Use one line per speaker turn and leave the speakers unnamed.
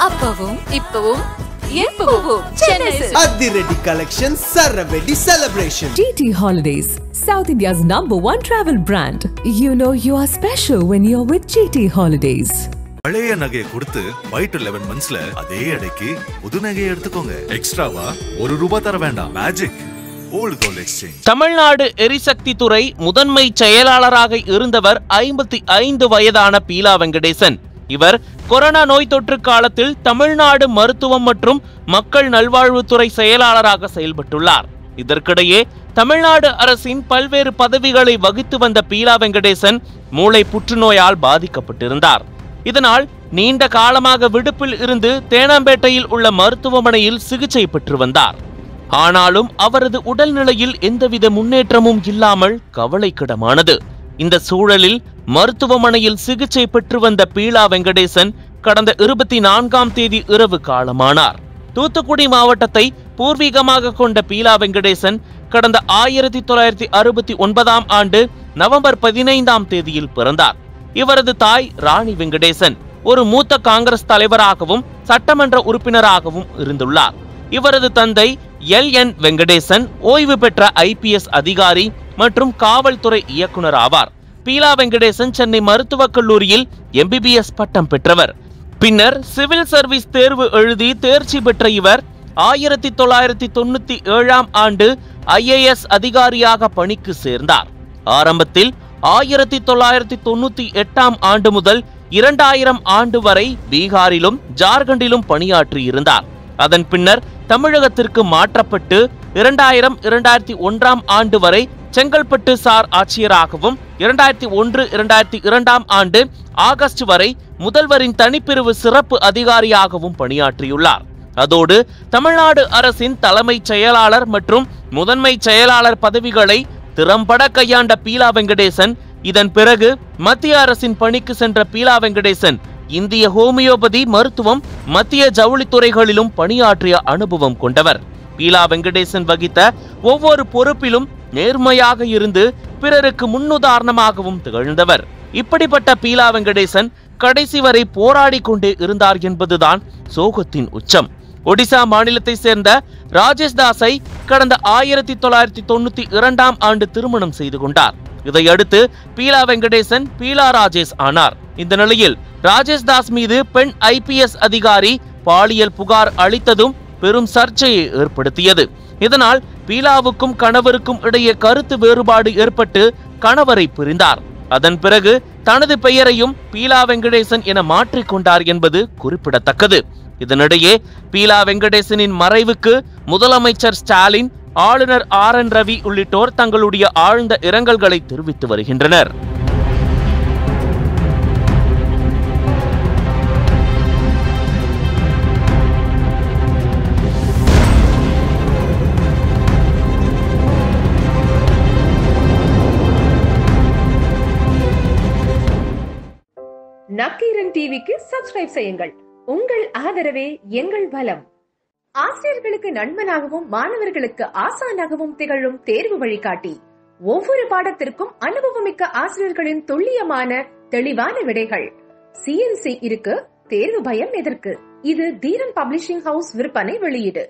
அப்பவும் இப்பவும் எப்பவும் சென்னை
அதிரடி கலெக்ஷன் சரவெடி celebration.
GT Holidays, South India's #1 travel brand. You know you are special when you're with GT Holidays.
பழைய நகையை கொடுத்து Buy to 11 monthsல அதே அடைக்கு புது நகையை எடுத்துக்கோங்க. எக்ஸ்ட்ராவா ₹1 தர வேண்டாம். Magic old gold exchange.
Tamil Nadu எரிசக்தி துறை முதன்மை செயலாளராக இருந்தவர் 55 வயதான பீலா வெங்கடேசன். இவர் கொரோனா நோய் தொற்று காலத்தில் தமிழ்நாடு மருத்துவம் மற்றும் மக்கள் நல்வாழ்வுத்துறை செயலாளராக செயல்பட்டுள்ளார். இதற்கிடையே தமிழ்நாடு அரசின் பல்வேறு பதவிகளை வகித்து வந்த பீலா வெங்கடேசன் மூளை புற்றுநோயால் பாதிக்கப்பட்டிருந்தார். இதனால் நீண்ட காலமாக விடுப்பில் இருந்து தேனாம்பேட்டையில் உள்ள மருத்துவமனையில் சிகிச்சை பெற்று வந்தார். ஆனாலும் அவரது உடல்நிலையில் எந்தவித முன்னேற்றமும் இல்லாமல் கவலைக்கிடமானது. இந்த சூழலில் மருத்துவமனையில் சிகிச்சை பெற்று வந்த பீலா வெங்கடேசன் கடந்த 24ஆம் தேதி இரவு காலமானார். தூத்துக்குடி மாவட்டத்தை பூர்வீகமாக கொண்ட பீலா வெங்கடேசன் கடந்த 1969ஆம் ஆண்டு நவம்பர் 15ஆம் தேதியில் பிறந்தார். இவரது தாய் ராணி வெங்கடேசன் ஒரு மூத்த காங்கிரஸ் தலைவராகவும் சட்டமன்ற உறுப்பினராகவும் இருந்துள்ளார். இவரது தந்தை LN வெங்கடேசன் ஓய்வு பெற்ற IPS அதிகாரி மற்றும் காவல்துறை இயக்குனர் ஆவார். பீலா வெங்கடேசன் சென்னை மருத்துவக் கல்லூரியில் MBBS பட்டம் பெற்றவர். பின்னர் சிவில் சர்வீஸ் தேர்வு எழுதி தேர்ச்சி பெற்ற இவர் 1997ஆம் ஆண்டு IAS அதிகாரியாக பணிக்கு சேர்ந்தார். ஆரம்பத்தில் 1998ஆம் ஆண்டு முதல் 2000 ஆண்டு வரை பீகாரிலும் ஜார்க்கண்டிலும் பணியாற்றியிருந்தார். அதன் பின்னர் தமிழகத்திற்கு மாற்றப்பட்டு 2000-2001ஆம் ஆண்டு வரை செங்கல்பட்டு சார் ஆட்சியராகவும் 2001-2002ஆம் ஆண்டு ஆகஸ்ட் வரை முதல்வரின் தனிப்பிரிவு சிறப்பு அதிகாரியாகவும் பணியாற்றியுள்ளார். அதோடு தமிழ்நாடு அரசின் தலைமைச் செயலாளர் மற்றும் முதன்மை செயலாளர் பதவிகளை திறம்பட கையாண்ட பீலா வெங்கடேசன் இதன் பிறகு மத்திய அரசின் பணிக்கு சென்ற பீலா வெங்கடேசன் இந்திய ஹோமியோபதி மருத்துவம், மத்திய ஜவுளித்துறைகளிலும் பணியாற்றிய அனுபவம் கொண்டவர். பீலா வெங்கடேசன் வகித்த ஒவ்வொரு பொறுப்பிலும் நேர்மையாக இருந்து பிறருக்கு முன்னுதாரணமாகவும் திகழ்ந்தவர். இப்படிப்பட்ட பீலா வெங்கடேசன் கடைசி வரை போராடி கொண்டே இருந்தார் என்பதுதான் சோகத்தின் உச்சம். ஒடிசா மாநிலத்தை சேர்ந்த ராஜேஷ் தாஸை கடந்த 1992ஆம் ஆண்டு திருமணம் செய்து கொண்டார். இதையடுத்து பீலா வெங்கடேசன் பீலா ராஜேஷ் ஆனார். இந்த நிலையில் ராஜேஷ் தாஸ் மீது பெண் IPS அதிகாரி பாலியல் புகார் அளித்ததும் பெரும் சர்ச்சையை ஏற்படுத்தியது. இதனால் பீலாவுக்கும் கணவருக்கும் இடையே கருத்து வேறுபாடு ஏற்பட்டு கணவரை பிரிந்தார். அதன் பிறகு தனது பெயரையும் பீலா வெங்கடேசன் என மாற்றிக்கொண்டார் என்பது குறிப்பிடத்தக்கது. இதனிடையே பீலா வெங்கடேசனின் மறைவுக்கு முதலமைச்சர் ஸ்டாலின், ஆளுநர் RN ரவி உள்ளிட்டோர் தங்களுடைய ஆழ்ந்த இரங்கல்களை தெரிவித்து வருகின்றனர்.
நக்கீரன் டிவிக்கு சப்ஸ்கிரைப் செய்யுங்கள். உங்கள் ஆதரவே எங்கள் பலம். ஆசிரியர்களுக்கு நண்பனாகவும் மாணவர்களுக்கு ஆசானாகவும் திகழும் தேர்வு வழிகாட்டி. ஒவ்வொரு பாடத்திற்கும் அனுபவமிக்க ஆசிரியர்களின் துல்லியமான தெளிவான விடைகள். CNC இருக்கு, தேர்வு பயம் எதற்கு? இது தீரன் பப்ளிஷிங் ஹவுஸ் விற்பனை வெளியீடு.